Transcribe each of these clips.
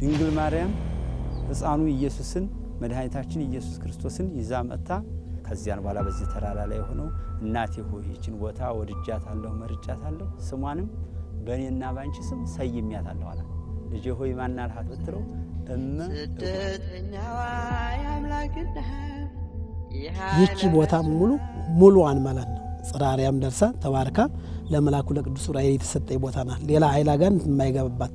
ድንግል ማርያም ሕፃኑ ኢየሱስን መድኃኒታችን ኢየሱስ ክርስቶስን ይዛ መጣ። ከዚያን በኋላ በዚህ ተራራ ላይ ሆነው እናቴ ሆይ ይችን ቦታ ወድጃታለሁ መርጫታለሁ፣ ስሟንም በእኔና ባንቺ ስም ሰይሜያታለሁ አላት። ልጄ ሆይ ማን አልሃት ብትለው ይህች ቦታ ሙሉዋን ማለት ነው ጽራሪያም ደርሳ ተባርካ ለመላኩ ለቅዱስ ዑራኤል የተሰጠኝ ቦታ ናት። ሌላ ኃይል አጋንንት የማይገባባት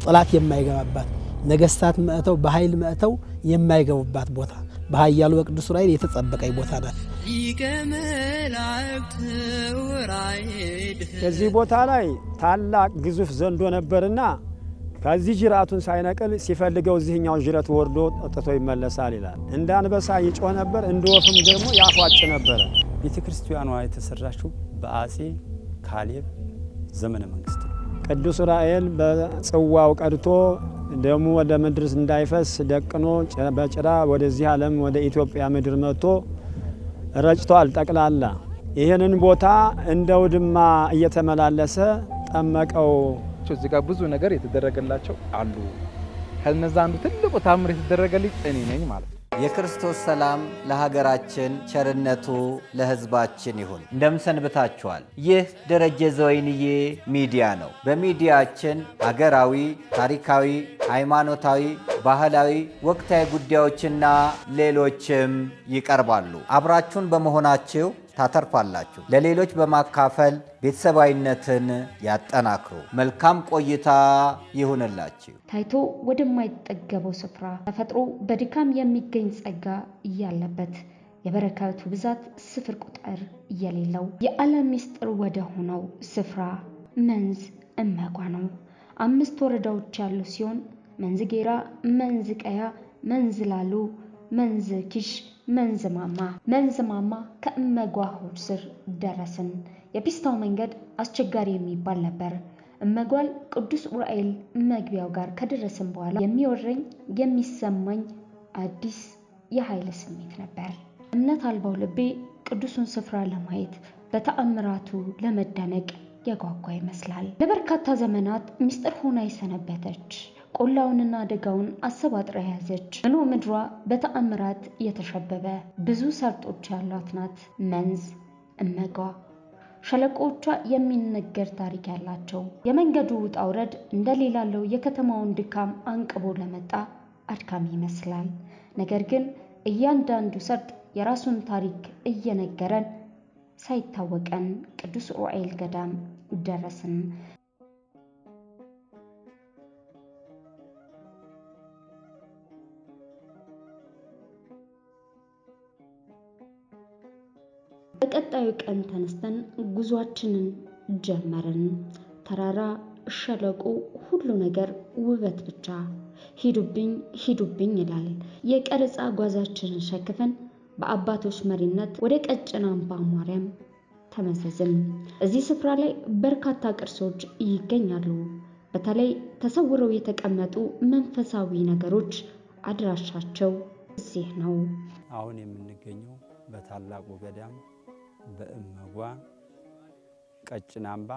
ጥላት የማይገባባት ነገስታት መጥተው በኃይል መጥተው የማይገቡባት ቦታ በኃያሉ በቅዱስ ዑራኤል የተጠበቀኝ ቦታ ናት። ከዚህ ቦታ ላይ ታላቅ ግዙፍ ዘንዶ ነበርና ከዚህ ጅራቱን ሳይነቅል ሲፈልገው እዚህኛው ጅረት ወርዶ ጠጥቶ ይመለሳል ይላል። እንደ አንበሳ ይጮህ ነበር፣ እንደ ወፍም ደግሞ ያፏጭ ነበር። ቤተክርስቲያኗ የተሰራችው በአጼ ካሌብ ዘመነ መንግስት ነው። ቅዱስ ዑራኤል በጽዋው ቀድቶ ደሙ ወደ ምድር እንዳይፈስ ደቅኖ በጭራ ወደዚህ ዓለም ወደ ኢትዮጵያ ምድር መጥቶ ረጭቷል ጠቅላላ። ይህንን ቦታ እንደ ውድማ እየተመላለሰ ጠመቀው። እዚህ ጋር ብዙ ነገር የተደረገላቸው አሉ። ከነዛ አንዱ ትልቁ ታምር የተደረገልኝ እኔ ነኝ ማለት ነው። የክርስቶስ ሰላም ለሀገራችን፣ ቸርነቱ ለሕዝባችን ይሁን። እንደምሰንብታችኋል። ይህ ደረጀ ዘወይንዬ ሚዲያ ነው። በሚዲያችን ሀገራዊ፣ ታሪካዊ፣ ሃይማኖታዊ፣ ባህላዊ፣ ወቅታዊ ጉዳዮችና ሌሎችም ይቀርባሉ። አብራችሁን በመሆናችሁ ታተርፋላችሁ። ለሌሎች በማካፈል ቤተሰባዊነትን ያጠናክሩ። መልካም ቆይታ ይሁንላችሁ። ታይቶ ወደማይጠገበው ስፍራ ተፈጥሮ በድካም የሚገኝ ጸጋ እያለበት የበረከቱ ብዛት ስፍር ቁጥር የሌለው የዓለም ምስጢር ወደ ሆነው ስፍራ መንዝ እመጓ ነው። 5 ወረዳዎች ያሉ ሲሆን መንዝ ጌራ፣ መንዝ ቀያ፣ መንዝ ላሉ፣ መንዝ ኪሽ፣ መንዝ ማማ ከእመጓ ሆድ ስር ደረስን። የፒስታው መንገድ አስቸጋሪ የሚባል ነበር። እመጓል ቅዱስ ዑራኤል መግቢያው ጋር ከደረስን በኋላ የሚወረኝ የሚሰማኝ አዲስ የኃይል ስሜት ነበር። እምነት አልባው ልቤ ቅዱሱን ስፍራ ለማየት በተአምራቱ ለመደነቅ የጓጓ ይመስላል። ለበርካታ ዘመናት ምስጢር ሆና የሰነበተች ቆላውንና ደጋውን አሰባጥራ ያዘች ምድሯ በተአምራት የተሸበበ ብዙ ሰርጦች ያሏት ናት መንዝ እመጓ። ሸለቆቿ የሚነገር ታሪክ ያላቸው፣ የመንገዱ ውጣ ውረድ እንደሌላለው የከተማውን ድካም አንቅቦ ለመጣ አድካሚ ይመስላል። ነገር ግን እያንዳንዱ ሰርጥ የራሱን ታሪክ እየነገረን ሳይታወቀን ቅዱስ ዑራኤል ገዳም ደረስን። በቀጣዩ ቀን ተነስተን ጉዟችንን ጀመርን። ተራራ፣ ሸለቆ፣ ሁሉ ነገር ውበት ብቻ። ሂዱብኝ ይላል። የቀረጻ ጓዛችንን ሸክፈን በአባቶች መሪነት ወደ ቀጭን አምባ ማርያም ተመዘዝን። እዚህ ስፍራ ላይ በርካታ ቅርሶች ይገኛሉ። በተለይ ተሰውረው የተቀመጡ መንፈሳዊ ነገሮች አድራሻቸው እዚህ ነው። አሁን የምንገኘው በታላቁ ገዳም በእመጓ ቀጭን አምባ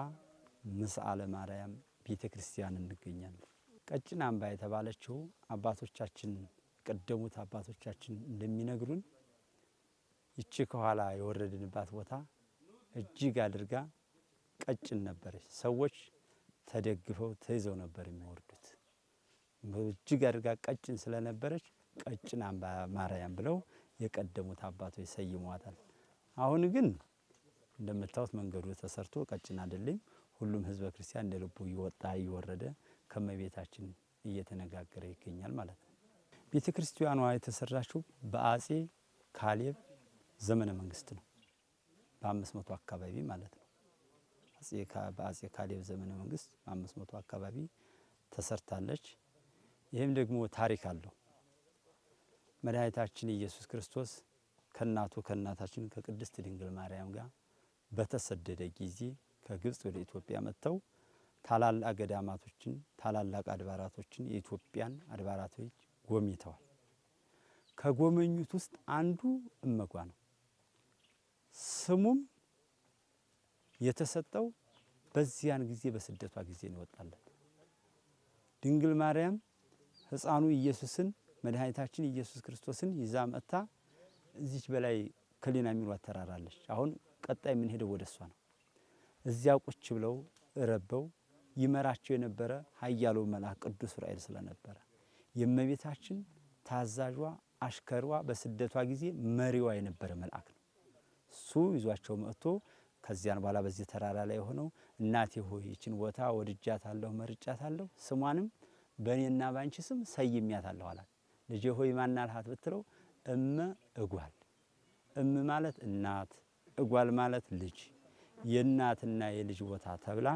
ምስዓለ ማርያም ቤተክርስቲያን እንገኛለን። ቀጭን አምባ የተባለችው አባቶቻችን ቀደሙት አባቶቻችን እንደሚነግሩን ይቺ ከኋላ የወረድንባት ቦታ እጅግ አድርጋ ቀጭን ነበረች። ሰዎች ተደግፈው ተይዘው ነበር የሚወርዱት። እጅግ አድርጋ ቀጭን ስለነበረች ቀጭን አምባ ማርያም ብለው የቀደሙት አባቶች ሰይመዋታል። አሁን ግን እንደምታዩት መንገዱ ተሰርቶ ቀጭን አይደለም። ሁሉም ህዝበ ክርስቲያን እንደ ልቡ ይወጣ ይወረደ ከመቤታችን እየተነጋገረ ይገኛል ማለት ነው። ቤተክርስቲያኗ የተሰራችው በአጼ ካሌብ ዘመነ መንግስት ነው። በ500 አካባቢ ማለት ነው። በአጼ ካሌብ ዘመነ መንግስት በ500 አካባቢ ተሰርታለች። ይህም ደግሞ ታሪክ አለው። መድኃኒታችን ኢየሱስ ክርስቶስ ከእናታችን ከቅድስት ድንግል ማርያም ጋር በተሰደደ ጊዜ ከግብጽ ወደ ኢትዮጵያ መጥተው ታላላቅ ገዳማቶችን ታላላቅ አድባራቶችን የኢትዮጵያን አድባራቶች ጎብኝተዋል። ከጎመኙት ውስጥ አንዱ እመጓ ነው። ስሙም የተሰጠው በዚያን ጊዜ በስደቷ ጊዜ ነው ወጣለት። ድንግል ማርያም ሕፃኑ ኢየሱስን መድኃኒታችን ኢየሱስ ክርስቶስን ይዛ መጥታ እዚች በላይ ከሊና የሚሏት ተራራለች። አሁን ቀጣይ የምንሄደው ወደ እሷ ነው። እዚያ ቁጭ ብለው ረበው ይመራቸው የነበረ ኃያሉ መልአክ ቅዱስ ዑራኤል ስለነበረ የእመቤታችን ታዛዧ አሽከሯ በስደቷ ጊዜ መሪዋ የነበረ መልአክ ነው። እሱ ይዟቸው መጥቶ ከዚያን በኋላ በዚህ ተራራ ላይ ሆነው እናቴ ሆይ ይችን ቦታ ወድጃታለሁ፣ መርጫታለሁ፣ ስሟንም በእኔና ባንቺ ስም ሰይሜያታለሁ አላት። ልጄ ሆይ ማን አልሃት ብትለው እመ እጓል። እም ማለት እናት፣ እጓል ማለት ልጅ፣ የእናትና የልጅ ቦታ ተብላ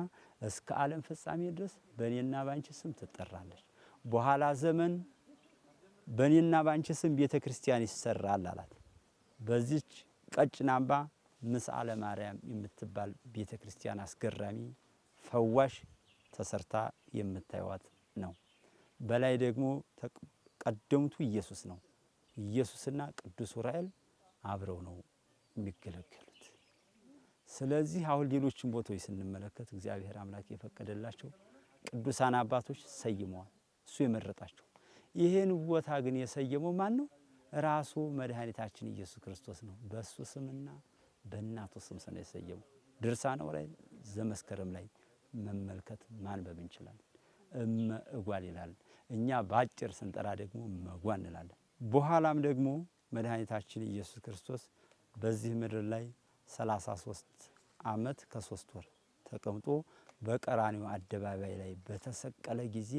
እስከ ዓለም ፍጻሜ ድረስ በእኔና ባንቺ ስም ትጠራለች። በኋላ ዘመን በእኔና ባንቺ ስም ቤተ ክርስቲያን ይሰራል አላት። በዚች ቀጭን አምባ ምስዓለ ማርያም የምትባል ቤተ ክርስቲያን አስገራሚ ፈዋሽ ተሰርታ የምታዩት ነው። በላይ ደግሞ ቀደምቱ ኢየሱስ ነው። ኢየሱስና ቅዱስ ዑራኤል አብረው ነው የሚገለገሉት። ስለዚህ አሁን ሌሎችን ቦታዎች ስንመለከት እግዚአብሔር አምላክ የፈቀደላቸው ቅዱሳን አባቶች ሰይመዋል፣ እሱ የመረጣቸው። ይሄን ቦታ ግን የሰየመው ማን ነው? ራሱ መድኃኒታችን ኢየሱስ ክርስቶስ ነው። በእሱ ስምና በእናቱ ስም ነው የሰየመው። ድርሳነ ዑራኤል ዘመስከረም ላይ መመልከት ማንበብ እንችላለን። እመ እጓል ይላል። እኛ ባጭር ስንጠራ ደግሞ መጓ እንላለን። በኋላም ደግሞ መድኃኒታችን ኢየሱስ ክርስቶስ በዚህ ምድር ላይ 33 ዓመት ከ3 ወር ተቀምጦ በቀራንዮ አደባባይ ላይ በተሰቀለ ጊዜ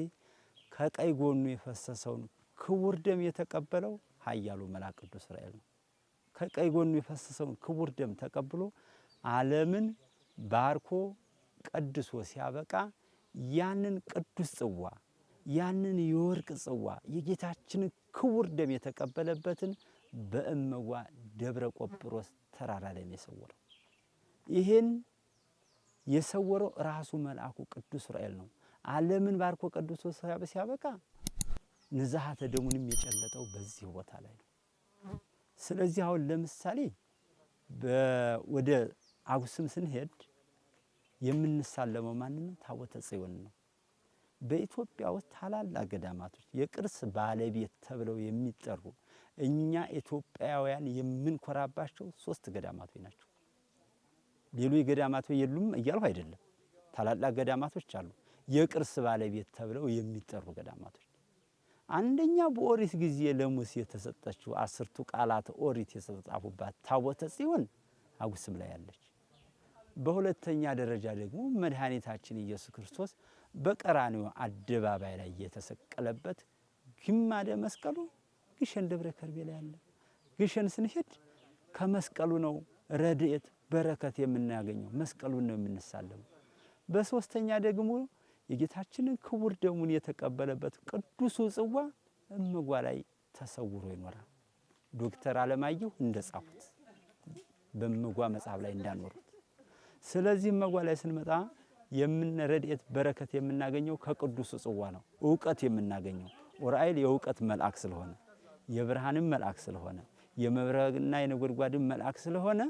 ከቀኝ ጎኑ የፈሰሰውን ክቡር ደም የተቀበለው ኃያሉ መልአክ ቅዱስ ዑራኤል ነው። ከቀኝ ጎኑ የፈሰሰውን ክቡር ደም ተቀብሎ ዓለምን ባርኮ ቀድሶ ሲያበቃ ያንን ቅዱስ ጽዋ ያንን የወርቅ ጽዋ የጌታችንን ክቡር ደም የተቀበለበትን በእመጓ ደብረ ቆጵሮስ ተራራ ላይ ነው የሰወረው። ይሄን የሰወረው ራሱ መልአኩ ቅዱስ ዑራኤል ነው። ዓለምን ባርኮ ቀድሶ ሲያበቃ ንዝሃተ ደሙንም የጨለጠው በዚህ ቦታ ላይ ነው። ስለዚህ አሁን ለምሳሌ ወደ አጉስም ስንሄድ የምንሳለመው ማን ነው? ታቦተ ጽዮን ነው። በኢትዮጵያ ውስጥ ታላላቅ ገዳማቶች የቅርስ ባለቤት ተብለው የሚጠሩ እኛ ኢትዮጵያውያን የምንኮራባቸው 3 ገዳማቶች ናቸው። ሌሎች ገዳማቶች የሉም እያልሁ አይደለም። ታላላቅ ገዳማቶች አሉ። የቅርስ ባለቤት ተብለው የሚጠሩ ገዳማቶች አንደኛ በኦሪት ጊዜ ለሙሴ የተሰጠችው 10ቱ ቃላት ኦሪት የተጻፉባት ታቦተ ጽዮን አጉስም ላይ ያለች። በሁለተኛ ደረጃ ደግሞ መድኃኒታችን ኢየሱስ ክርስቶስ በቀራንዮ አደባባይ ላይ የተሰቀለበት ግማደ መስቀሉ ግሸን ደብረ ከርቤ ላይ አለ። ግሸን ስንሄድ ከመስቀሉ ነው ረድኤት በረከት የምናገኘው፣ መስቀሉን ነው የምንሳለመው። በሶስተኛ ደግሞ የጌታችንን ክቡር ደሙን የተቀበለበት ቅዱሱ ጽዋ እመጓ ላይ ተሰውሮ ይኖራል። ዶክተር አለማየሁ እንደጻፉት በእመጓ መጽሐፍ ላይ እንዳኖሩት። ስለዚህ እመጓ ላይ ስንመጣ የምንረድኤት በረከት የምናገኘው ከቅዱሱ ጽዋ ነው። እውቀት የምናገኘው ዑራኤል የእውቀት መልአክ ስለሆነ የብርሃንም መልአክ ስለሆነ የመብረቅና የነጎድጓድም መልአክ ስለሆነ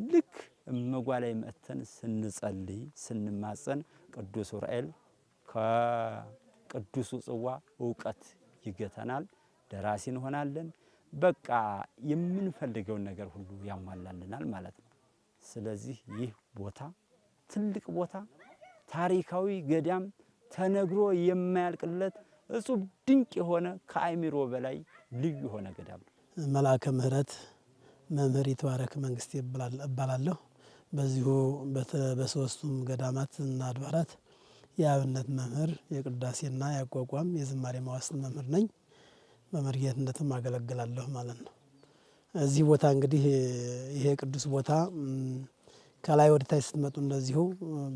ልክ እመጓ ላይ መጥተን ስንጸልይ ስንማጸን ቅዱስ ዑራኤል ከቅዱሱ ጽዋ እውቀት ይገተናል፣ ደራሲ እንሆናለን። በቃ የምንፈልገውን ነገር ሁሉ ያሟላልናል ማለት ነው። ስለዚህ ይህ ቦታ ትልቅ ቦታ ታሪካዊ ገዳም ተነግሮ የማያልቅለት እጹብ ድንቅ የሆነ ከአእምሮ በላይ ልዩ የሆነ ገዳም ነው። መልአከ ምሕረት መምህር ይትባረክ መንግስቴ እባላለሁ። በዚሁ በሶስቱም ገዳማት እና አድባራት የአብነት መምህር የቅዳሴና የአቋቋም የዝማሬ መዋሥዕት መምህር ነኝ። በመርጌትነትም አገለግላለሁ ማለት ነው። እዚህ ቦታ እንግዲህ ይሄ ቅዱስ ቦታ ከላይ ወደታች ስትመጡ እንደዚሁ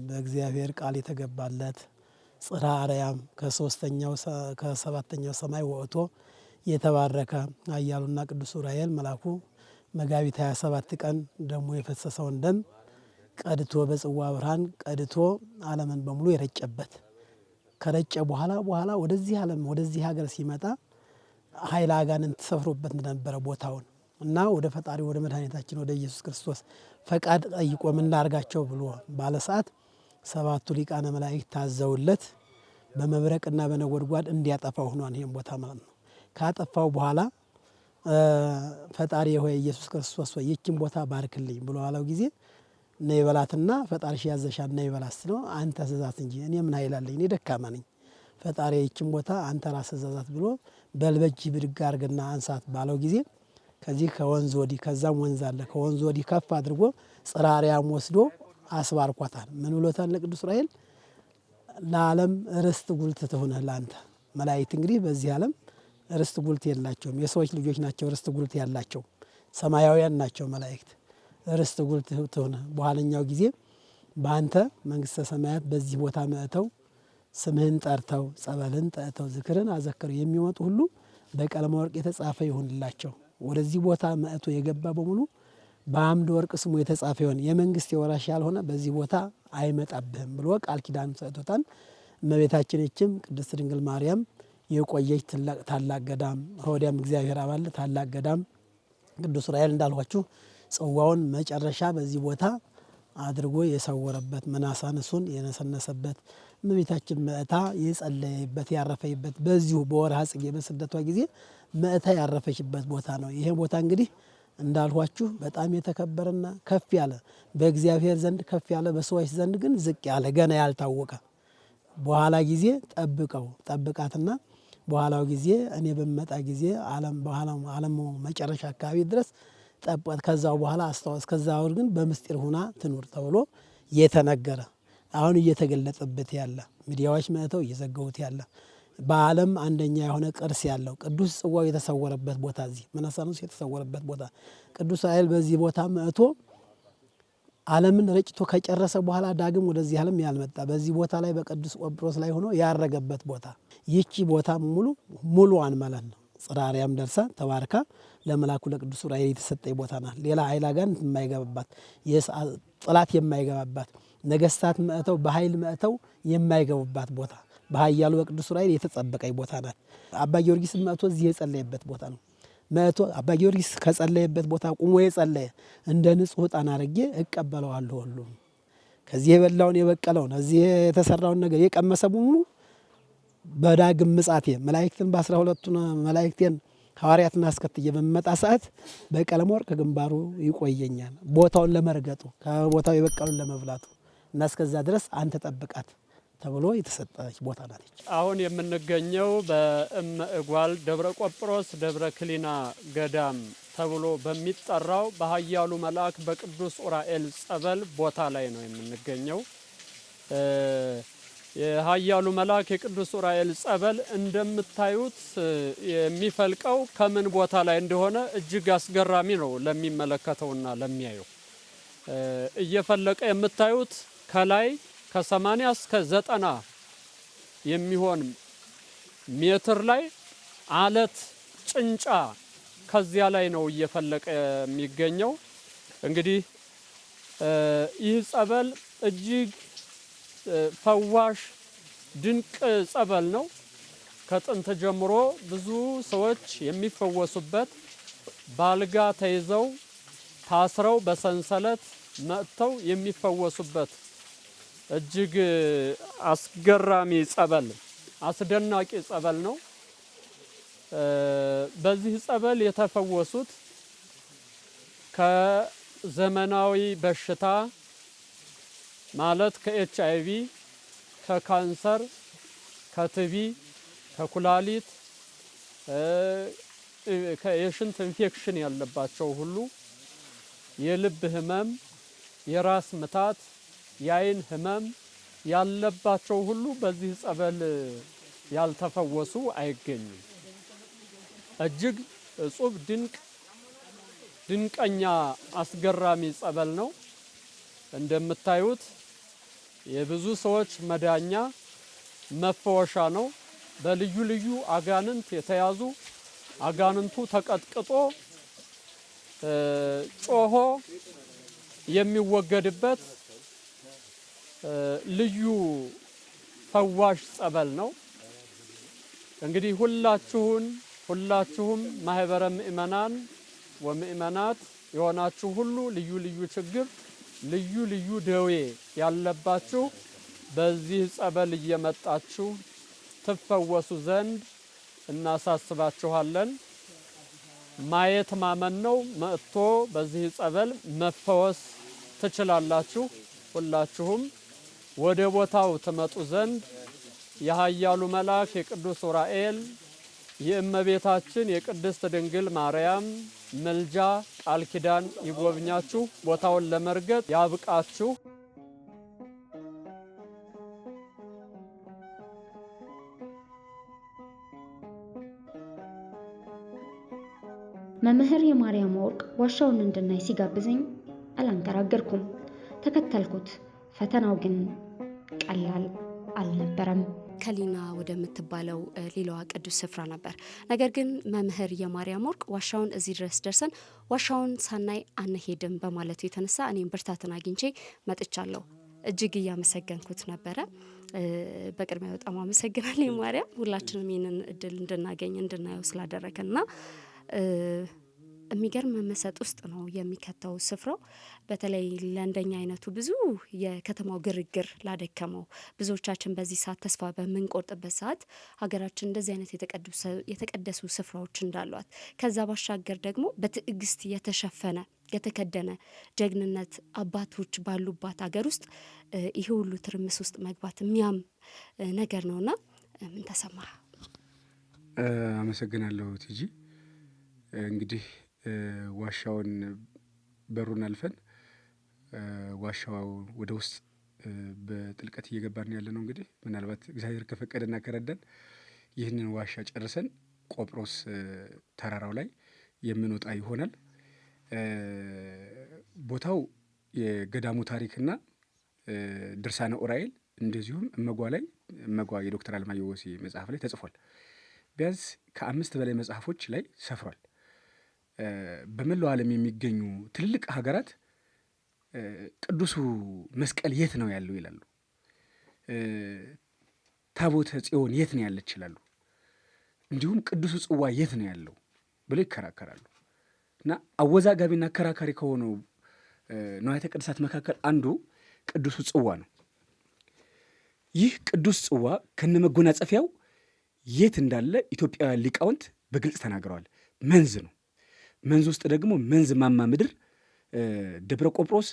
በእግዚአብሔር ቃል የተገባለት ጽርሐ አርያም ከሰባተኛው ሰማይ ወጥቶ የተባረከ ኃያሉና ቅዱስ ዑራኤል መልአኩ መጋቢት 27 ቀን ደሙ የፈሰሰውን ደም ቀድቶ በጽዋ ብርሃን ቀድቶ ዓለምን በሙሉ የረጨበት ከረጨ በኋላ ወደዚህ ዓለም ወደዚህ ሀገር ሲመጣ ኃይለ አጋንንት ሰፍሮበት እንደነበረ ቦታውን እና ወደ ፈጣሪ ወደ መድኃኒታችን ወደ ኢየሱስ ክርስቶስ ፈቃድ ጠይቆ ምን ላርጋቸው ብሎ ባለ ሰዓት 7ቱ ሊቃነ መላእክት ታዘውለት በመብረቅና በነጎድጓድ እንዲያጠፋው ሆኗል። ይሄን ቦታ ማለት ነው። ካጠፋው በኋላ ፈጣሪ ሆይ ኢየሱስ ክርስቶስ ሆይ ይህችን ቦታ ባርክልኝ ብሎ አለው ጊዜ ነይ በላትና ፈጣሪሽ ያዘሻል ነይ በላት ነው። አንተ ትእዛዝ እንጂ እኔ ምን ኃይል አለኝ? እኔ ደካማ ነኝ። ፈጣሪ ይህችን ቦታ አንተ ራስህ ትእዛዛት ብሎ በልበጅ ብድግ አድርግና አንሳት ባለው ጊዜ ከዚህ ከወንዝ ወዲህ ከዛም ወንዝ አለ ከወንዝ ወዲህ ከፍ አድርጎ ጽራሪያም ወስዶ አስባርኳታል። ምን ብሎታል ለቅዱስ ዑራኤል? ለዓለም ርስት ጉልት ትሆንህ ለአንተ። መላእክት እንግዲህ በዚህ ዓለም ርስት ጉልት የላቸውም። የሰዎች ልጆች ናቸው ርስት ጉልት ያላቸው፣ ሰማያውያን ናቸው መላእክት። ርስት ጉልት ትሆንህ በኋለኛው ጊዜ በአንተ መንግስተ ሰማያት በዚህ ቦታ መጥተው ስምህን ጠርተው ጸበልን ጠጥተው ዝክርን አዘከሩ የሚመጡ ሁሉ በቀለመ ወርቅ የተጻፈ ይሁንላቸው። ወደዚህ ቦታ መጥቶ የገባ በሙሉ በአምድ ወርቅ ስሙ የተጻፈ ይሆን የመንግስት የወራሽ ያልሆነ በዚህ ቦታ አይመጣብህም ብሎ ቃል ኪዳን ሰጥቶታል። እመቤታችን እችም ቅድስት ድንግል ማርያም የቆየች ታላቅ ገዳም ወዲያም እግዚአብሔር አባል ታላቅ ገዳም ቅዱስ ዑራኤል እንዳልኋችሁ ጽዋውን መጨረሻ በዚህ ቦታ አድርጎ የሰወረበት መናሳንሱን የነሰነሰበት እመቤታችን መእታ የጸለየበት ያረፈይበት በዚሁ በወርሃ ጽጌ በስደቷ ጊዜ መእታ ያረፈችበት ቦታ ነው። ይሄ ቦታ እንግዲህ እንዳልኋችሁ በጣም የተከበረና ከፍ ያለ በእግዚአብሔር ዘንድ ከፍ ያለ በሰዎች ዘንድ ግን ዝቅ ያለ ገና ያልታወቀ በኋላ ጊዜ ጠብቃትና በኋላው ጊዜ እኔ በመጣ ጊዜ ዓለም መጨረሻ አካባቢ ድረስ ጠብቃት ከዛው በኋላ አስተዋስ ከዛው ግን በምስጢር ሁና ትኑር ተብሎ የተነገረ አሁን እየተገለጸበት ያለ ሚዲያዎች መጥተው እየዘገቡት ያለ በዓለም አንደኛ የሆነ ቅርስ ያለው ቅዱስ ጽዋው የተሰወረበት ቦታ እዚህ መናሳንሱ የተሰወረበት ቦታ ቅዱስ ዑራኤል በዚህ ቦታ መጥቶ ዓለምን ረጭቶ ከጨረሰ በኋላ ዳግም ወደዚህ ዓለም ያልመጣ በዚህ ቦታ ላይ በቅዱስ ቆጵሮስ ላይ ሆኖ ያረገበት ቦታ ይቺ ቦታ ሙሉዋን ማለት ነው። ጽራሪያም ደርሳ ተባርካ ለመላኩ ለቅዱስ ዑራኤል የተሰጠኝ ቦታ ናት። ሌላ ኃይል አጋንንት የማይገባባት ጠላት የማይገባባት ነገስታት መጥተው በኃይል መጥተው የማይገቡባት ቦታ በኃያሉ በቅዱስ ዑራኤል የተጠበቀኝ ቦታ ናት። አባ ጊዮርጊስ መጥቶ እዚህ የጸለየበት ቦታ ነው። መጥቶ አባ ጊዮርጊስ ከጸለየበት ቦታ ቁሞ የጸለየ እንደ ንጹህ ዕጣን አድርጌ እቀበለዋለሁ። ሁሉ ከዚህ የበላውን የበቀለውን እዚህ የተሰራውን ነገር የቀመሰ በሙሉ በዳግም ምጻቴ መላእክትን በ12ቱ መላእክቴን ሐዋርያትን አስከትዬ በመጣ ሰዓት በቀለመ ወርቅ ግንባሩ ይቆየኛል ቦታውን ለመርገጡ ከቦታው የበቀሉን ለመብላቱ እና እስከዛ ድረስ አንተ ጠብቃት ተብሎ የተሰጠች ቦታ ናት። አሁን የምንገኘው በእመ እጓል ደብረ ቆጵሮስ ደብረ ክሊና ገዳም ተብሎ በሚጠራው በኃያሉ መልአክ በቅዱስ ዑራኤል ጸበል ቦታ ላይ ነው የምንገኘው። የኃያሉ መልአክ የቅዱስ ዑራኤል ጸበል እንደምታዩት የሚፈልቀው ከምን ቦታ ላይ እንደሆነ እጅግ አስገራሚ ነው ለሚመለከተውና ለሚያየው። እየፈለቀ የምታዩት ከላይ ከ80 እስከ 90 የሚሆን ሜትር ላይ አለት ጭንጫ ከዚያ ላይ ነው እየፈለቀ የሚገኘው። እንግዲህ ይህ ጸበል እጅግ ፈዋሽ ድንቅ ጸበል ነው። ከጥንት ጀምሮ ብዙ ሰዎች የሚፈወሱበት ባልጋ ተይዘው ታስረው በሰንሰለት መጥተው የሚፈወሱበት እጅግ አስገራሚ ጸበል አስደናቂ ጸበል ነው። በዚህ ጸበል የተፈወሱት ከዘመናዊ በሽታ ማለት ከኤችአይቪ፣ ከካንሰር፣ ከቲቢ፣ ከኩላሊት፣ የሽንት ኢንፌክሽን ያለባቸው ሁሉ የልብ ህመም፣ የራስ ምታት፣ የአይን ህመም ያለባቸው ሁሉ በዚህ ጸበል ያልተፈወሱ አይገኙም። እጅግ እጹብ ድንቀኛ አስገራሚ ጸበል ነው። እንደምታዩት የብዙ ሰዎች መዳኛ መፈወሻ ነው። በልዩ ልዩ አጋንንት የተያዙ አጋንንቱ ተቀጥቅጦ ጮሆ የሚወገድበት ልዩ ፈዋሽ ጸበል ነው። እንግዲህ ሁላችሁም ማህበረ ምእመናን ወምእመናት የሆናችሁ ሁሉ ልዩ ልዩ ችግር ልዩ ደዌ ያለባችሁ በዚህ ጸበል እየመጣችሁ ትፈወሱ ዘንድ እናሳስባችኋለን። ማየት ማመን ነው። መጥቶ በዚህ ጸበል መፈወስ ትችላላችሁ። ሁላችሁም ወደ ቦታው ትመጡ ዘንድ የኃያሉ መልአክ የቅዱስ ዑራኤል የእመቤታችን የቅድስት ድንግል ማርያም ምልጃ ቃል ኪዳን ይጎብኛችሁ፣ ቦታውን ለመርገጥ ያብቃችሁ። መምህር የማርያም ወርቅ ዋሻውን እንድናይ ሲጋብዘኝ አላንገራገርኩም፣ ተከተልኩት። ፈተናው ግን ቀላል አልነበረም። ከሊና ወደምትባለው ሌላዋ ቅዱስ ስፍራ ነበር። ነገር ግን መምህር የማርያም ወርቅ ዋሻውን እዚህ ድረስ ደርሰን ዋሻውን ሳናይ አንሄድም በማለቱ የተነሳ እኔም ብርታትን አግኝቼ መጥቻለሁ። እጅግ እያመሰገንኩት ነበረ። በቅድሚያ በጣም አመሰግናለሁ ማርያም፣ ሁላችንም ይህንን እድል እንድናገኝ እንድናየው ስላደረገና የሚገርም መመሰጥ ውስጥ ነው የሚከተው ስፍራው። በተለይ ለእንደኛ አይነቱ ብዙ የከተማው ግርግር ላደከመው ብዙዎቻችን በዚህ ሰዓት ተስፋ በምንቆርጥበት ሰዓት ሀገራችን እንደዚህ አይነት የተቀደሱ ስፍራዎች እንዳሏት ከዛ ባሻገር ደግሞ በትዕግስት የተሸፈነ የተከደነ ጀግንነት አባቶች ባሉባት ሀገር ውስጥ ይሄ ሁሉ ትርምስ ውስጥ መግባት የሚያም ነገር ነውና ምን ተሰማ? አመሰግናለሁ ቲጂ። እንግዲህ ዋሻውን በሩን አልፈን ዋሻው ወደ ውስጥ በጥልቀት እየገባን ያለ ነው። እንግዲህ ምናልባት እግዚአብሔር ከፈቀደና ከረዳን ይህንን ዋሻ ጨርሰን ቆጵሮስ ተራራው ላይ የምንወጣ ይሆናል። ቦታው የገዳሙ ታሪክና ድርሳነ ዑራኤል እንደዚሁም እመጓ የዶክተር አለማየሁ ወሴ መጽሐፍ ላይ ተጽፏል። ቢያንስ ከ5 በላይ መጽሐፎች ላይ ሰፍሯል። በመላው ዓለም የሚገኙ ትልልቅ ሀገራት ቅዱሱ መስቀል የት ነው ያለው ይላሉ። ታቦተ ጽዮን የት ነው ያለች ይላሉ። እንዲሁም ቅዱሱ ጽዋ የት ነው ያለው ብለው ይከራከራሉ። እና አወዛጋቢና አከራካሪ ከሆነው ንዋያተ ቅድሳት መካከል አንዱ ቅዱሱ ጽዋ ነው። ይህ ቅዱስ ጽዋ ከነመጎናጸፊያው የት እንዳለ ኢትዮጵያውያን ሊቃውንት በግልጽ ተናግረዋል። መንዝ ነው። መንዝ ውስጥ ደግሞ መንዝ ማማ ምድር ደብረ ቆጵሮስ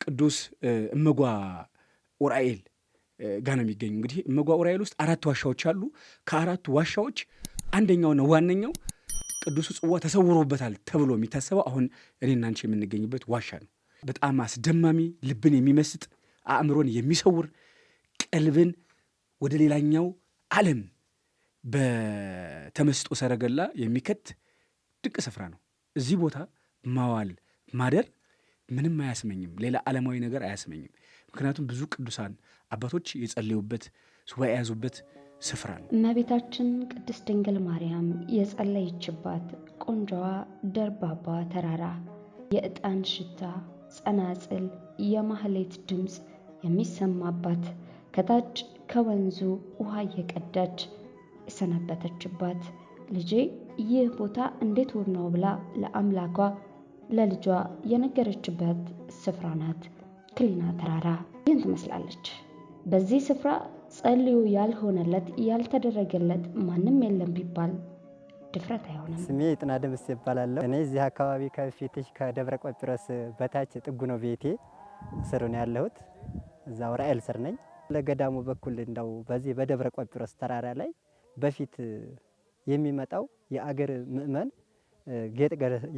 ቅዱስ እመጓ ዑራኤል ጋር ነው የሚገኙ። እንግዲህ እመጓ ዑራኤል ውስጥ 4 ዋሻዎች አሉ። ከ4 ዋሻዎች አንደኛውና ዋነኛው ቅዱሱ ጽዋ ተሰውሮበታል ተብሎ የሚታሰበው አሁን እኔና አንቺ የምንገኝበት ዋሻ ነው። በጣም አስደማሚ፣ ልብን የሚመስጥ፣ አእምሮን የሚሰውር፣ ቀልብን ወደ ሌላኛው ዓለም በተመስጦ ሰረገላ የሚከት ድንቅ ስፍራ ነው። እዚህ ቦታ ማዋል ማደር ምንም አያስመኝም፣ ሌላ ዓለማዊ ነገር አያስመኝም። ምክንያቱም ብዙ ቅዱሳን አባቶች የጸለዩበት ሱባኤ የያዙበት ስፍራ ነው። እመቤታችን ቅድስት ድንግል ማርያም የጸለየችባት ቆንጆዋ ደርባባ ተራራ፣ የዕጣን ሽታ፣ ጸናጽል፣ የማህሌት ድምፅ የሚሰማባት፣ ከታች ከወንዙ ውሃ እየቀዳች የሰነበተችባት፣ ልጄ ይህ ቦታ እንዴት ውብ ነው ብላ ለአምላኳ ለልጇ የነገረችበት ስፍራ ናት። ክሊና ተራራ ይህን ትመስላለች። በዚህ ስፍራ ጸልዩ ያልሆነለት ያልተደረገለት ማንም የለም ቢባል ድፍረት አይሆንም። ስሜ ይጥና ደምስ ይባላለሁ። እኔ እዚህ አካባቢ ከፊትሽ ከደብረ ቆጵሮስ በታች ጥጉ ነው ቤቴ፣ ስር ነው ያለሁት። እዛ ዑራኤል ስር ነኝ። ለገዳሙ በኩል እንደው በዚህ በደብረ ቆጵሮስ ተራራ ላይ በፊት የሚመጣው የአገር ምእመን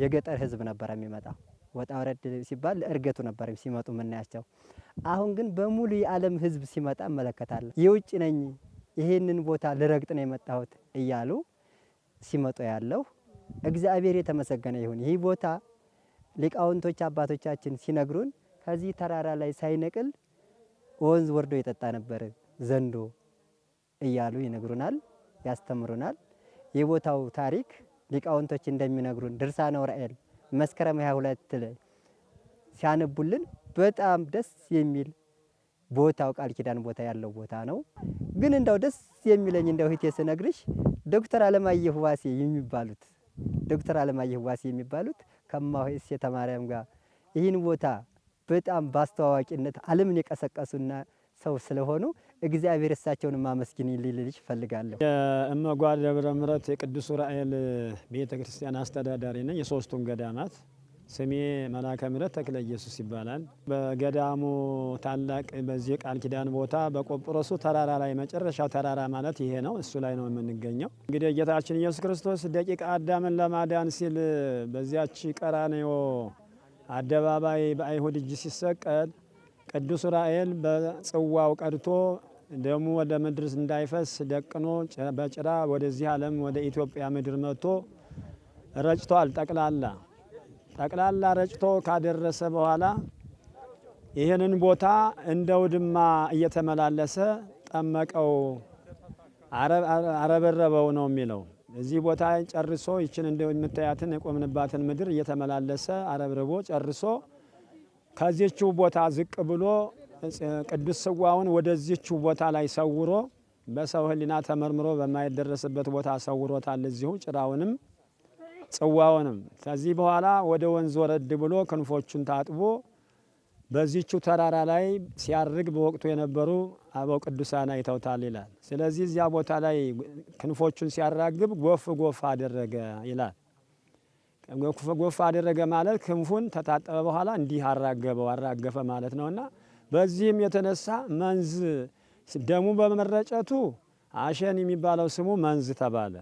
የገጠር ህዝብ ነበር የሚመጣው። ወጣ ወረድ ሲባል ለእርገቱ ነበር ሲመጡ የምናያቸው። አሁን ግን በሙሉ የዓለም ህዝብ ሲመጣ እመለከታለሁ። የውጭ ነኝ ይሄንን ቦታ ልረግጥ ነው የመጣሁት እያሉ ሲመጡ ያለው። እግዚአብሔር የተመሰገነ ይሁን። ይህ ቦታ ሊቃውንቶች አባቶቻችን ሲነግሩን ከዚህ ተራራ ላይ ሳይነቅል ወንዝ ወርዶ የጠጣ ነበር ዘንዶ እያሉ ይነግሩናል፣ ያስተምሩናል። የቦታው ታሪክ ሊቃውንቶች እንደሚነግሩን ድርሳነ ዑራኤል መስከረም 22 ላይ ሲያነቡልን በጣም ደስ የሚል ቦታው ቃል ኪዳን ቦታ ያለው ቦታ ነው። ግን እንደው ደስ የሚለኝ እንደው እህቴ ስነግርሽ ዶክተር አለማየሁ ዋሴ የሚባሉት ከማሆይ እሴተ ማርያም ጋር ይህን ቦታ በጣም በአስተዋዋቂነት ዓለምን የቀሰቀሱና ሰው ስለሆኑ እግዚአብሔር እሳቸውን ማመስገን ልልሽ እፈልጋለሁ። የእመጓ ደብረ ምሕረት የቅዱስ ዑራኤል ቤተ ክርስቲያን አስተዳዳሪ ነኝ። የሶስቱም ገዳማት ስሜ መላከ ምሕረት ተክለ ኢየሱስ ይባላል። በገዳሙ ታላቅ በዚህ ቃል ኪዳን ቦታ በቆጵሮሱ ተራራ ላይ መጨረሻው ተራራ ማለት ይሄ ነው። እሱ ላይ ነው የምንገኘው። እንግዲህ ጌታችን ኢየሱስ ክርስቶስ ደቂቀ አዳምን ለማዳን ሲል በዚያች ቀራንዮ አደባባይ በአይሁድ እጅ ሲሰቀል ቅዱስ ዑራኤል በጽዋው ቀድቶ ደሙ ወደ ምድር እንዳይፈስ ደቅኖ በጭራ ወደዚህ ዓለም ወደ ኢትዮጵያ ምድር መጥቶ ረጭቷል። ጠቅላላ ረጭቶ ካደረሰ በኋላ ይህንን ቦታ እንደ ውድማ እየተመላለሰ ጠመቀው፣ አረበረበው ነው የሚለው። እዚህ ቦታ ጨርሶ ይችን እንደምታያትን የቆምንባትን ምድር እየተመላለሰ አረብርቦ ጨርሶ ከዚህችው ቦታ ዝቅ ብሎ ቅዱስ ጽዋውን ወደዚህችው ቦታ ላይ ሰውሮ በሰው ሕሊና ተመርምሮ በማይደረስበት ቦታ ሰውሮታል። እዚሁ ጭራውንም ጽዋውንም። ከዚህ በኋላ ወደ ወንዝ ወረድ ብሎ ክንፎቹን ታጥቦ በዚህችው ተራራ ላይ ሲያርግ በወቅቱ የነበሩ አበው ቅዱሳን አይተውታል ይላል። ስለዚህ እዚያ ቦታ ላይ ክንፎቹን ሲያራግብ ጎፍ አደረገ ይላል። ጎፍ አደረገ ማለት ክንፉን ተታጠበ በኋላ እንዲህ አራገፈ ማለት ነውና በዚህም የተነሳ መንዝ ደሙ በመረጨቱ አሸን የሚባለው ስሙ መንዝ ተባለ።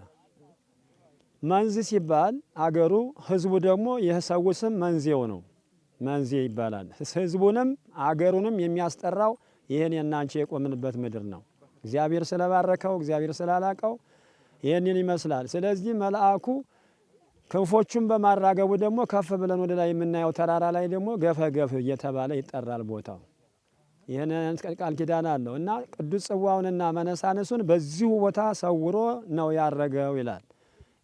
መንዝ ሲባል አገሩ ህዝቡ ደግሞ የሰው ስም መንዜው ነው። መንዜ ይባላል። ህዝቡንም አገሩንም የሚያስጠራው ይህን የናንቺ የቆምንበት ምድር ነው። እግዚአብሔር ስለባረከው እግዚአብሔር ስላላቀው ይህንን ይመስላል። ስለዚህ መልአኩ ክንፎቹን በማራገቡ ደግሞ ከፍ ብለን ወደ ላይ የምናየው ተራራ ላይ ደግሞ ገፈገፍ እየተባለ ይጠራል ቦታው። ይህንን ቃል ኪዳን አለው እና ቅዱስ ጽዋውንና መነሳንሱን በዚሁ ቦታ ሰውሮ ነው ያረገው ይላል።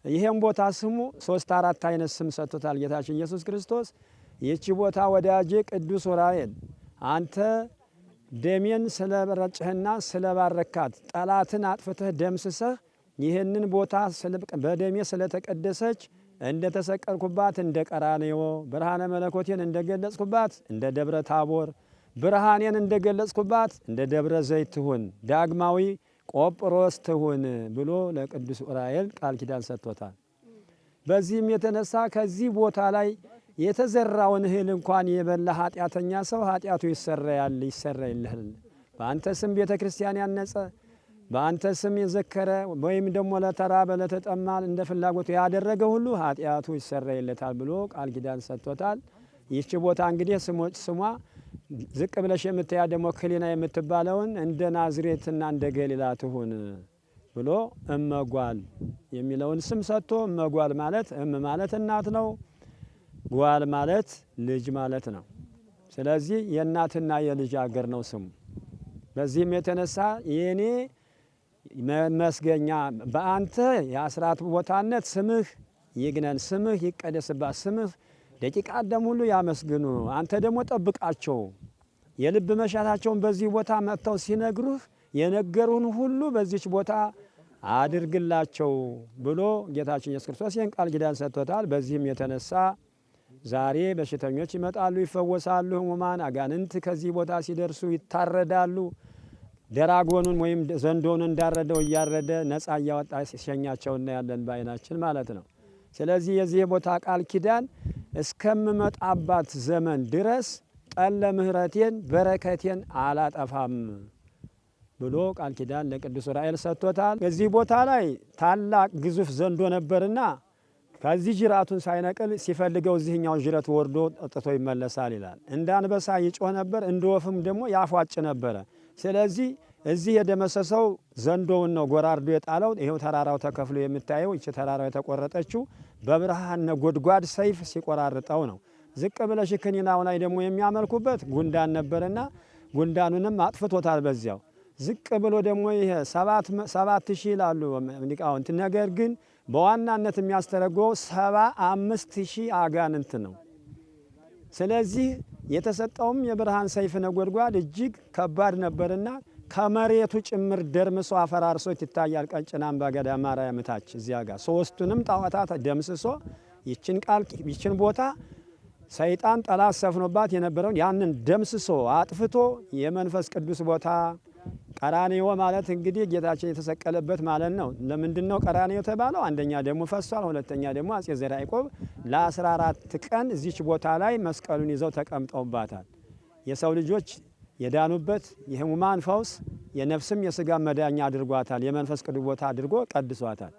ይሄም ቦታ ስሙ 3-4 አይነት ስም ሰጥቶታል ጌታችን ኢየሱስ ክርስቶስ። ይህች ቦታ ወዳጄ ቅዱስ ዑራኤል አንተ ደሜን ስለረጭህና ስለባረካት ጠላትን አጥፍተህ ደምስሰህ ይህንን ቦታ በደሜ ስለተቀደሰች እንደ ተሰቀልኩባት እንደ ቀራንዮ ብርሃነ መለኮቴን እንደገለጽኩባት እንደ ደብረ ታቦር ብርሃኔን እንደገለጽኩባት እንደ ደብረ ዘይት ትሁን፣ ዳግማዊ ቆጵሮስ ትሁን ብሎ ለቅዱስ ዑራኤል ቃል ኪዳን ሰጥቶታል። በዚህም የተነሳ ከዚህ ቦታ ላይ የተዘራውን እህል እንኳን የበላ ኃጢአተኛ ሰው ኃጢአቱ ይሰረይልሃል። በአንተ ስም ቤተ ክርስቲያን ያነጸ በአንተ ስም የዘከረ ወይም ደግሞ ለተራበ ለተጠማ እንደ ፍላጎቱ ያደረገ ሁሉ ኃጢአቱ ይሰረይለታል ብሎ ቃል ኪዳን ሰጥቶታል። ይህች ቦታ እንግዲህ ስሟ ዝቅ ብለሽ የምታያ ደግሞ ክሊና የምትባለውን እንደ ናዝሬትና እንደ ገሊላ ትሁን ብሎ እመጓል የሚለውን ስም ሰጥቶ እመጓል ማለት ማለት እናት ነው። ጓል ማለት ልጅ ማለት ነው። ስለዚህ የእናትና የልጅ አገር ነው ስሙ። በዚህም የተነሳ የኔ መስገኛ በአንተ የአስራት ቦታነት ስምህ ይግነን፣ ስምህ ይቀደስባት፣ ስምህ ደቂቀ አዳም ሁሉ ያመስግኑ፣ አንተ ደግሞ ጠብቃቸው፣ የልብ መሻታቸውን በዚህ ቦታ መጥተው ሲነግሩህ የነገሩን ሁሉ በዚች ቦታ አድርግላቸው ብሎ ጌታችን ኢየሱስ ክርስቶስ ይህን ቃል ኪዳን ሰጥቶታል። በዚህም የተነሳ ዛሬ በሽተኞች ይመጣሉ፣ ይፈወሳሉ። ሕሙማን አጋንንት ከዚህ ቦታ ሲደርሱ ይታረዳሉ። ደራጎኑን ወይም ዘንዶውን እንዳረደው እያረደ ነፃ እያወጣ ሲሸኛቸው እናያለን በዓይናችን ማለት ነው። ስለዚህ የዚህ ቦታ ቃል ኪዳን እስከምመጣባት ዘመን ድረስ ጠለ ምሕረቴን በረከቴን አላጠፋም ብሎ ቃል ኪዳን ለቅዱስ ዑራኤል ሰጥቶታል። እዚህ ቦታ ላይ ታላቅ ግዙፍ ዘንዶ ነበርና ከዚህ ጅራቱን ሳይነቅል ሲፈልገው እዚህኛው ጅረት ወርዶ ጠጥቶ ይመለሳል ይላል። እንደ አንበሳ ይጮህ ነበር፣ እንደ ወፍም ደግሞ ያፏጭ ነበረ። ስለዚህ እዚህ የደመሰሰው ዘንዶውን ነው ጎራርዶ የጣለው። ይሄው ተራራው ተከፍሎ የምታየው እቺ ተራራው የተቆረጠችው በብርሃን ነጎድጓድ ሰይፍ ሲቆራርጠው ነው። ዝቅ ብለሽ ክኒናው ላይ ደግሞ የሚያመልኩበት ጉንዳን ነበርና ጉንዳኑንም አጥፍቶታል በዚያው። ዝቅ ብሎ ደግሞ ይሄ 7000 ይላሉ ሊቃውንት። ነገር ግን በዋናነት የሚያስተረጎው 75000 አጋንንት ነው። ስለዚህ የተሰጠውም የብርሃን ሰይፍ ነጎድጓድ እጅግ ከባድ ነበርና ከመሬቱ ጭምር ደርምሶ አፈራርሶት ይታያል። ቀጭናም በገዳ ማርያም ታች እዚያ ጋር ሶስቱንም ጣዖታት ደምስሶ ይችን ቦታ ሰይጣን ጠላት ሰፍኖባት የነበረውን ያንን ደምስሶ አጥፍቶ የመንፈስ ቅዱስ ቦታ ቀራንዮ ማለት እንግዲህ ጌታችን የተሰቀለበት ማለት ነው። ለምንድን ነው ቀራንዮ የተባለው? አንደኛ ደሙ ፈሷል፣ ሁለተኛ ደግሞ አጼ ዘርዓ ያዕቆብ ለ14 ቀን እዚች ቦታ ላይ መስቀሉን ይዘው ተቀምጠውባታል። የሰው ልጆች የዳኑበት የሕሙማን ፈውስ የነፍስም የስጋ መዳኛ አድርጓታል። የመንፈስ ቅዱስ ቦታ አድርጎ ቀድሷታል።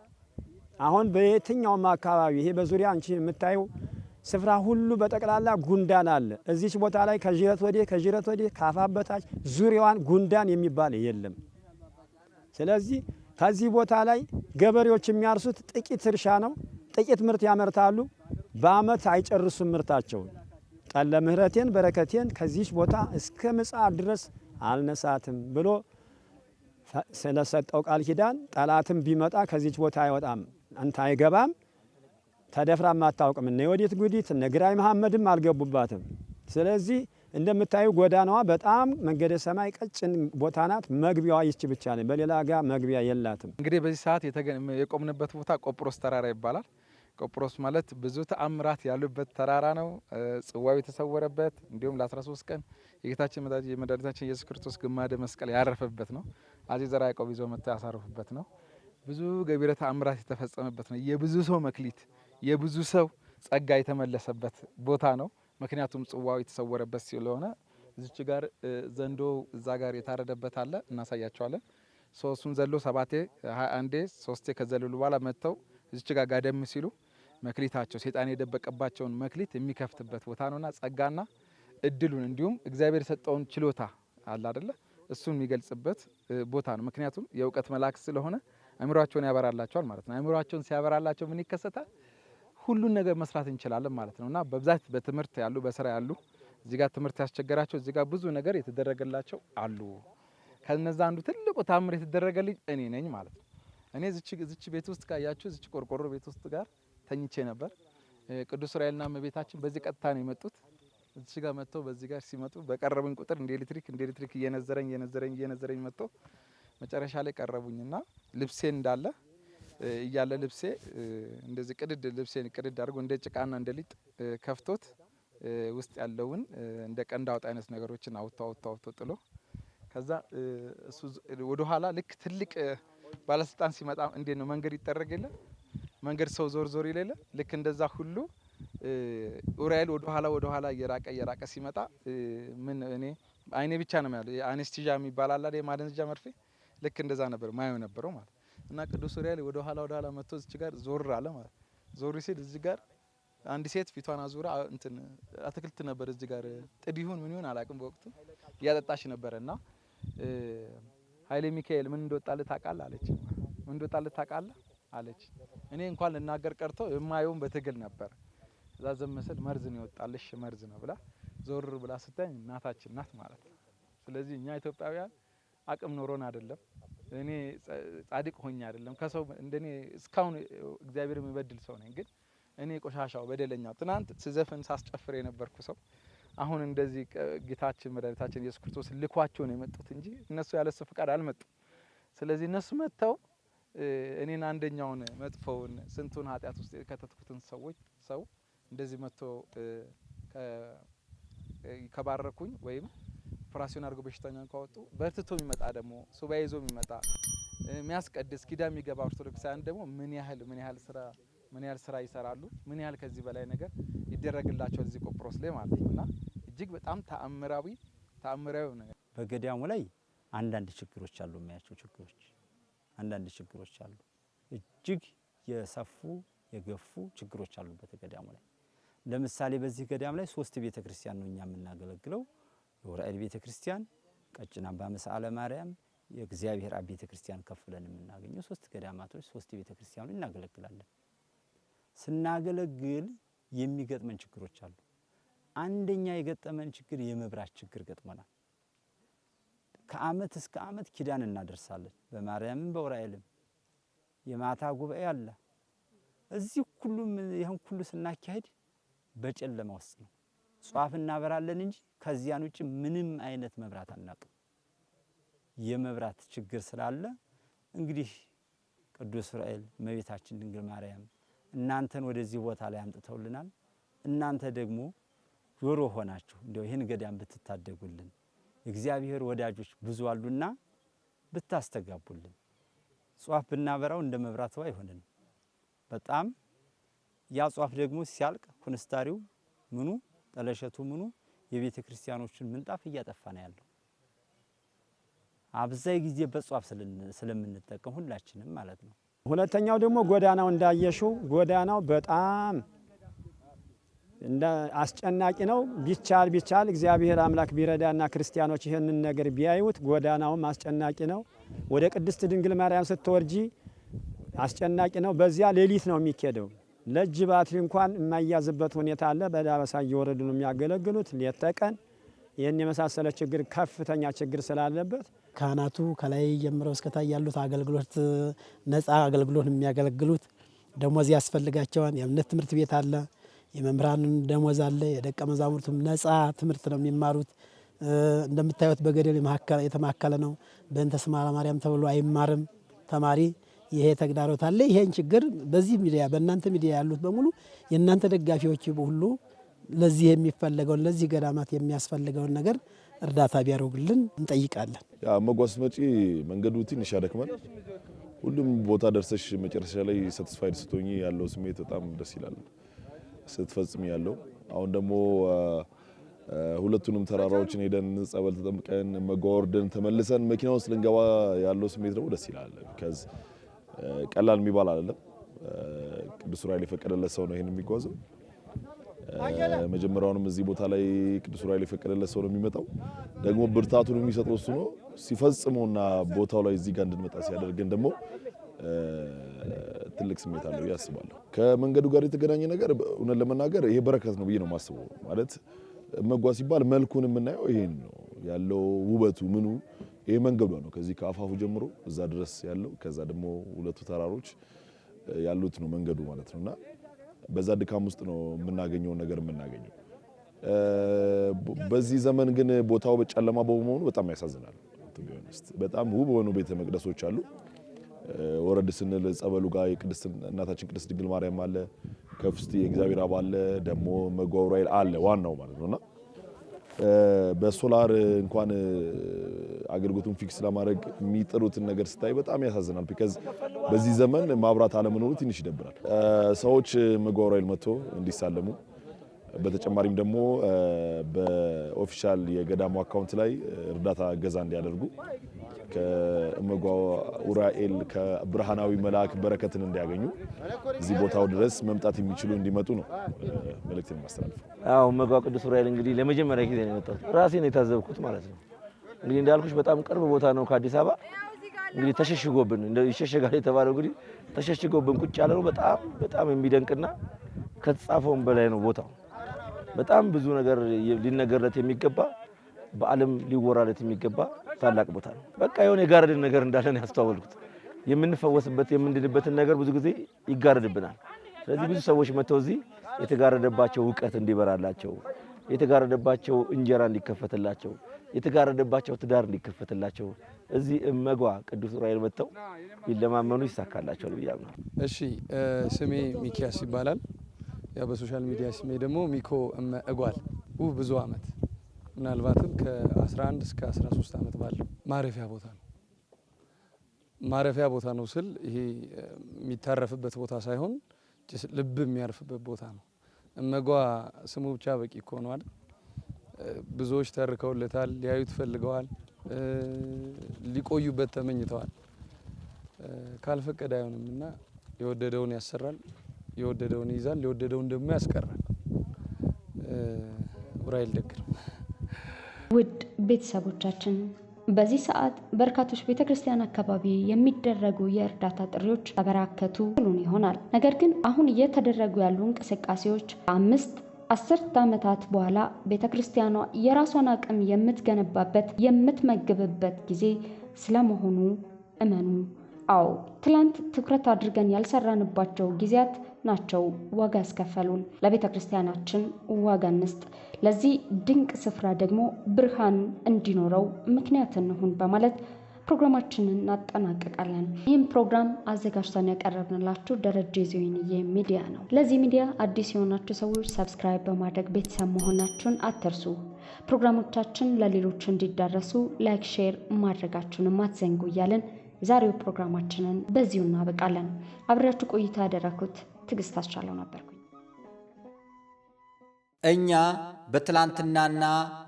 አሁን በየትኛውም አካባቢ ይሄ በዙሪያ አንቺ የምታዩ ስፍራ ሁሉ በጠቅላላ ጉንዳን አለ። እዚች ቦታ ላይ ከጅረት ወዲህ ከአፋፍ በታች ዙሪያዋን ጉንዳን የሚባል የለም። ስለዚህ ከዚህ ቦታ ላይ ገበሬዎች የሚያርሱት ጥቂት እርሻ ነው። ጥቂት ምርት ያመርታሉ። በአመት አይጨርሱም ምርታቸውን። ቀለ ምሕረቴን በረከቴን ከዚች ቦታ እስከ ምጽአት ድረስ አልነሳትም ብሎ ስለሰጠው ቃል ኪዳን ጠላትም ቢመጣ ከዚች ቦታ አይወጣም፣ አንተ አይገባም። ተደፍራም አታውቅም። እነ ወዲት ጉዲት እነ ግራኝ መሐመድም አልገቡባትም። ስለዚህ እንደምታዩ ጎዳናዋ በጣም መንገደ ሰማይ ቀጭን ቦታ ናት። መግቢያዋ ይች ብቻ ነች። በሌላ ጋር መግቢያ የላትም። እንግዲህ በዚህ ሰዓት የቆምንበት ቦታ ቆጵሮስ ተራራ ይባላል። ቆጵሮስ ማለት ብዙ ተአምራት ያሉበት ተራራ ነው። ጽዋው የተሰወረበት እንዲሁም ለ13 ቀን የጌታችን የመድኃኒታችን ኢየሱስ ክርስቶስ ግማደ መስቀል ያረፈበት ነው። አጼ ዘርዓ ያዕቆብ ይዘው መጥተው ያሳረፉበት ነው። ብዙ ገቢረ ተአምራት የተፈጸመበት ነው። የብዙ ሰው መክሊት የብዙ ሰው ጸጋ የተመለሰበት ቦታ ነው። ምክንያቱም ጽዋው የተሰወረበት ስለሆነ እዚች ጋር ዘንዶ እዛ ጋር የታረደበት አለ፣ እናሳያቸዋለን። ሶስቱን ዘሎ 7 21 3 ከዘለሉ በኋላ መጥተው እዚች ጋር ጋደም ሲሉ መክሊታቸው ሰይጣን የደበቀባቸውን መክሊት የሚከፍትበት ቦታ ነውና ጸጋና እድሉን እንዲሁም እግዚአብሔር የሰጠውን ችሎታ አለ አይደለ እሱን የሚገልጽበት ቦታ ነው። ምክንያቱም የእውቀት መልአክ ስለሆነ አእምሯቸውን ያበራላቸዋል ማለት ነው። አእምሯቸውን ሲያበራላቸው ምን ይከሰታል? ሁሉን ነገር መስራት እንችላለን ማለት ነውና በብዛት በትምህርት ያሉ በስራ ያሉ እዚህ ጋር ትምህርት ያስቸገራቸው እዚህ ጋር ብዙ ነገር የተደረገላቸው አሉ። ከነዛ አንዱ ትልቁ ታምር የተደረገልኝ እኔ ነኝ ማለት ነው። እኔ እዚች ቤት ውስጥ ካያችሁ እዚች ቆርቆሮ ቤት ውስጥ ጋር ተኝቼ ነበር። ቅዱስ ዑራኤልና እመቤታችን በዚህ ቀጥታ ነው የመጡት። እዚች ጋር መጥተው በዚህ ጋር ሲመጡ በቀረቡኝ ቁጥር እንደ ኤሌክትሪክ እየነዘረኝ መጥተው መጨረሻ ላይ ቀረቡኝና ልብሴን እንዳለ እያለ ልብሴ እንደዚህ ልብሴን ቅድድ አድርጎ እንደ ጭቃና እንደ ሊጥ ከፍቶት ውስጥ ያለውን እንደ ቀንድ አውጣ አይነት ነገሮችን አውጥቶ ጥሎ ከዛ እሱ ወደ ኋላ ልክ ትልቅ ባለስልጣን ሲመጣ እንዴት ነው መንገድ ይጠረግ የለ መንገድ ሰው ዞር ይለለ ልክ እንደዛ ሁሉ ዑራኤል ወደ ኋላ እየራቀ ሲመጣ ምን እኔ አይኔ ብቻ ነው ያለው አኔስቲዣ የሚባል አለ አይደል የማደንዘዣ መርፌ ልክ እንደዛ ነበር ማየው ነበረው ማለት እና ቅዱስ ዑራኤል ወደ ኋላ መጥቶ እዚህ ጋር ዞር አለ ማለት ዞር ሲል እዚህ ጋር አንድ ሴት ፊቷን አዙራ እንትን አትክልት ነበር እዚህ ጋር ጥድ ይሁን ምን ይሁን አላውቅም በወቅቱ እያጠጣች ነበርና ኃይሌ ሚካኤል ምን እንደወጣልህ ታውቃለህ አለች። ምን እንደወጣልህ ታውቃለህ አለች። እኔ እንኳን ልናገር ቀርቶ የማየውን በትግል ነበር። እዛ ዘመሰል መርዝ ነው ይወጣልሽ መርዝ ነው ብላ ዞር ብላ ስታኝ እናታችን ናት ማለት ነው። ስለዚህ እኛ ኢትዮጵያውያን አቅም ኖሮን አይደለም እኔ ጻድቅ ሆኜ አይደለም ከሰው እንደኔ እስካሁን እግዚአብሔር የሚበድል ሰው ነኝ። ግን እኔ ቆሻሻው በደለኛው ትናንት ስዘፍን ሳስጨፍር የነበርኩ ሰው አሁን እንደዚህ ጌታችን መድኃኒታችን ኢየሱስ ክርስቶስ ልኳቸው ነው የመጡት እንጂ እነሱ ያለሱ ፍቃድ አልመጡም። ስለዚህ እነሱ መጥተው እኔን አንደኛውን መጥፎውን ስንቱን ኃጢአት ውስጥ የከተትኩትን ሰው እንደዚህ መጥቶ ከባረኩኝ ወይም ኦፕራሲዮን አድርጎ በሽተኛን ካወጡ በርትቶ የሚመጣ ደግሞ ሱባኤ ይዞ የሚመጣ የሚያስቀድስ ኪዳን የሚገባ ኦርቶዶክሳውያን ደግሞ ምን ያህል ስራ ይሰራሉ፣ ምን ያህል ከዚህ በላይ ነገር ይደረግላቸዋል እዚህ ቆጵሮስ ላይ ማለት ነውና እጅግ በጣም ተአምራዊ ነገር። በገዳሙ ላይ አንዳንድ ችግሮች አሉ፣ የሚያቸው ችግሮች አሉ። እጅግ የሰፉ የገፉ ችግሮች አሉበት ገዳሙ ላይ። ለምሳሌ በዚህ ገዳም ላይ 3 ቤተ ክርስቲያን ነው እኛ የምናገለግለው። የዑራኤል ቤተ ክርስቲያን፣ ቀጭን አምባ መሳለ ማርያም፣ የእግዚአብሔር አብ ቤተ ክርስቲያን ከፍለን የምናገኘው 3 ገዳማቶች 3 ቤተ ክርስቲያኑ እናገለግላለን። ስናገለግል የሚገጥመን ችግሮች አሉ። አንደኛ የገጠመን ችግር የመብራት ችግር ገጥመናል። ከአመት እስከ አመት ኪዳን እናደርሳለን። በማርያምም በዑራኤልም የማታ ጉባኤ አለ። እዚህ ሁሉም ይሄን ሁሉ ስናካሄድ በጨለማ ውስጥ ነው። ጧፍ እናበራለን እንጂ ከዚያን ውጭ ምንም አይነት መብራት አናውቅም። የመብራት ችግር ስላለ እንግዲህ ቅዱስ ዑራኤል እመቤታችን ድንግል ማርያም እናንተን ወደዚህ ቦታ ላይ አምጥተውልናል። እናንተ ደግሞ ጆሮ ሆናችሁ እንደው ይህን ገዳም ብትታደጉልን እግዚአብሔር ወዳጆች ብዙ አሉና ብታስተጋቡልን ጧፍ ብናበራው እንደ መብራት አይሆንም በጣም ያ ጧፍ ደግሞ ሲያልቅ ኩንስታሪው ምኑ ጠለሸቱ ምኑ የቤተ ክርስቲያኖችን ምንጣፍ እያጠፋ ነው ያለው አብዛይ ጊዜ በጧፍ ስለምንጠቀም ሁላችንም ማለት ነው ሁለተኛው ደግሞ ጎዳናው እንዳየሽው ጎዳናው በጣም እንደ አስጨናቂ ነው ቢቻል እግዚአብሔር አምላክ ቢረዳና ክርስቲያኖች ይሄንን ነገር ቢያዩት ጎዳናው አስጨናቂ ነው ወደ ቅድስት ድንግል ማርያም ስትወርጂ አስጨናቂ ነው በዚያ ሌሊት ነው የሚከደው ለጅ ባትሪ እንኳን የማያዝበት ሁኔታ አለ በዳበሳ እየወረዱ ነው የሚያገለግሉት ሌት ተቀን ይሄን የመሳሰለ ችግር ከፍተኛ ችግር ስላለበት ካህናቱ ከላይ ጀምረው እስከታይ ያሉት አገልግሎት ነፃ አገልግሎት የሚያገለግሉት ደሞዝ ያስፈልጋቸዋል የእምነት ትምህርት ቤት አለ የመምህራን ደሞዝ አለ የደቀ መዛሙርቱም ነፃ ትምህርት ነው የሚማሩት እንደምታዩት በገደል የተማከለ ነው በእንተ ስማ ማርያም ተብሎ አይማርም ተማሪ ይሄ ተግዳሮት አለ ይሄን ችግር በዚህ ሚዲያ በእናንተ ሚዲያ ያሉት በሙሉ የእናንተ ደጋፊዎች ሁሉ ለዚህ የሚፈልገው ለዚህ ገዳማት የሚያስፈልገው ነገር እርዳታ ቢያደርጉልን እንጠይቃለን ያ መጓዝ መጪ መንገዱ ትንሽ ያደክማል ሁሉም ቦታ ደርሰሽ መጨረሻ ላይ ሳቲስፋይድ ስትሆኚ ያለው ስሜት በጣም ደስ ይላል ስትፈጽሚ ያለው አሁን ደግሞ ሁለቱንም ተራራዎችን ሄደን ጸበል ተጠምቀን መጓወርደን ተመልሰን መኪና ውስጥ ልንገባ ያለው ስሜት ደግሞ ደስ ይላል ከዚ ቀላል የሚባል አይደለም ቅዱስ ዑራኤል የፈቀደለት ሰው ነው ይሄን የሚጓዘው መጀመሪያውንም እዚህ ቦታ ላይ ቅዱስ ዑራኤል የፈቀደለት ሰው ነው የሚመጣው ደግሞ ብርታቱን የሚሰጠው እሱ ነው ሲፈጽመውና ቦታው ላይ እዚህ ጋር እንድንመጣ ሲያደርገን ደግሞ ትልቅ ስሜት አለው ያስባለሁ ከመንገዱ ጋር የተገናኘ ነገር እውነት ለመናገር ይሄ በረከት ነው ብዬ ነው ማስበው ማለት መጓዝ ሲባል መልኩን የምናየው ይሄን ነው ያለው ውበቱ ምኑ ይሄ መንገዱ ነው ከዚህ ከአፋፉ ጀምሮ እዛ ድረስ ያለው ከዛ ደግሞ ሁለቱ ተራሮች ያሉት ነው መንገዱ ማለት ነውና በዛ ድካም ውስጥ ነው የምናገኘው ነገር የምናገኘው በዚህ ዘመን ግን ቦታው በጨለማ በመሆኑ በጣም ያሳዝናል በጣም ውብ ሆኖ ቤተ መቅደሶች አሉ ወረድ ስንል ጸበሉ ጋር የቅድስት እናታችን ቅድስት ድንግል ማርያም አለ ከፍስቲ የእግዚአብሔር አብ አለ ደግሞ መጓው ዑራኤል አለ ዋናው ማለት ነውና በሶላር እንኳን አገልግሎቱን ፊክስ ለማድረግ የሚጥሩትን ነገር ስታይ በጣም ያሳዝናል because በዚህ ዘመን ማብራት አለመኖሩ ትንሽ ይደብራል ሰዎች መጓው ዑራኤል መጥቶ እንዲሳለሙ በተጨማሪም ደግሞ በኦፊሻል የገዳሙ አካውንት ላይ እርዳታ ገዛ እንዲያደርጉ ከመጓው ዑራኤል ከብርሃናዊ መልአክ በረከትን እንዲያገኙ እዚህ ቦታው ድረስ መምጣት የሚችሉ እንዲመጡ ነው መልእክቴን ማስተላለፍ አው መጓው ቅዱስ ዑራኤል እንግዲህ ለመጀመሪያ ጊዜ ነው የመጣሁት ራሴ ነው የታዘብኩት ማለት ነው እንግዲህ እንዳልኩሽ በጣም ቅርብ ቦታ ነው ከአዲስ አበባ እንግዲህ ተሸሽጎብን እንደ ይሸሸጋል የተባለው እንግዲህ ተሸሽጎብን ቁጭ ያለ ነው በጣም የሚደንቅና ከተጻፈውም በላይ ነው ቦታው በጣም ብዙ ነገር ሊነገርለት የሚገባ በዓለም ሊወራለት የሚገባ ታላቅ ቦታ ነው በቃ የሆነ የጋረደን ነገር እንዳለን ያስተዋወልኩት የምንፈወስበት የምንድንበትን ነገር ብዙ ጊዜ ይጋረድብናል ስለዚህ ብዙ ሰዎች መተው እዚህ የተጋረደባቸው ዕውቀት እንዲበራላቸው የተጋረደባቸው እንጀራ እንዲከፈትላቸው የተጋረደባቸው ትዳር እንዲከፈትላቸው እዚህ እመጓ ቅዱስ ዑራኤል መተው ይለማመኑ ይሳካላቸው ብያለሁ እሺ ስሜ ሚኪያስ ይባላል ያ በሶሻል ሚዲያ ስሜ ደግሞ ሚኮ እጓል ብዙ አመት ምናልባትም ከ11 እስከ 13 አመት ባለው ማረፊያ ቦታ ነው ስል ይሄ የሚታረፍበት ቦታ ሳይሆን ልብ የሚያርፍበት ቦታ ነው እመጓ ስሙ ብቻ በቂ እኮ ነው አይደል ብዙዎች ተርከውለታል ሊያዩት ፈልገዋል ሊቆዩበት ተመኝተዋል ካልፈቀደ አይሆንምና የወደደውን ያሰራል የወደደውን ይዛል የወደደውን ደግሞ ያስቀራል ዑራኤል ደግ ነው ውድ ቤተሰቦቻችን በዚህ ሰዓት በርካቶች ቤተክርስቲያን አካባቢ የሚደረጉ የእርዳታ ጥሪዎች ተበራከቱ ይሆናል ነገር ግን አሁን እየተደረጉ ያሉ እንቅስቃሴዎች 5-10 ዓመታት በኋላ ቤተክርስቲያኗ የራሷን አቅም የምትገነባበት የምትመግብበት ጊዜ ስለመሆኑ እመኑ አው ትላንት ትኩረት አድርገን ያልሰራንባቸው ጊዜያት ናቸው ዋጋ ያስከፈሉን ለቤተክርስቲያናችን ዋጋ እንስጥ ለዚህ ድንቅ ስፍራ ደግሞ ብርሃን እንዲኖረው ምክንያት እንሁን በማለት ፕሮግራማችንን እናጠናቅቃለን። ይህም ፕሮግራም አዘጋጅተን ያቀረብንላችሁ ደረጀ ዘወይንዬ ሚዲያ ነው። ለዚህ ሚዲያ አዲስ የሆናችሁ ሰዎች ሰብስክራይብ በማድረግ ቤተሰብ መሆናችሁን አትርሱ። ፕሮግራሞቻችን ለሌሎች እንዲዳረሱ ላይክ፣ ሼር ማድረጋችሁን አትዘንጉ እያልን የዛሬው ፕሮግራማችንን በዚሁ እናበቃለን። አብሬያችሁ ቆይታ ያደረኩት ትዕግስት አስቻለው ነበርኩኝ። እኛ በትላንትናና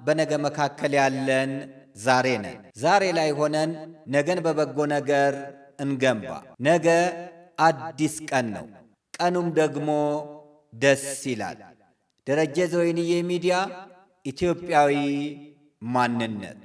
በነገ መካከል ያለን ዛሬ ነን። ዛሬ ላይ ሆነን ነገን በበጎ ነገር እንገንባ። ነገ አዲስ ቀን ነው፣ ቀኑም ደግሞ ደስ ይላል። ደረጀ ዘወይንዬ ሚዲያ ኢትዮጵያዊ ማንነት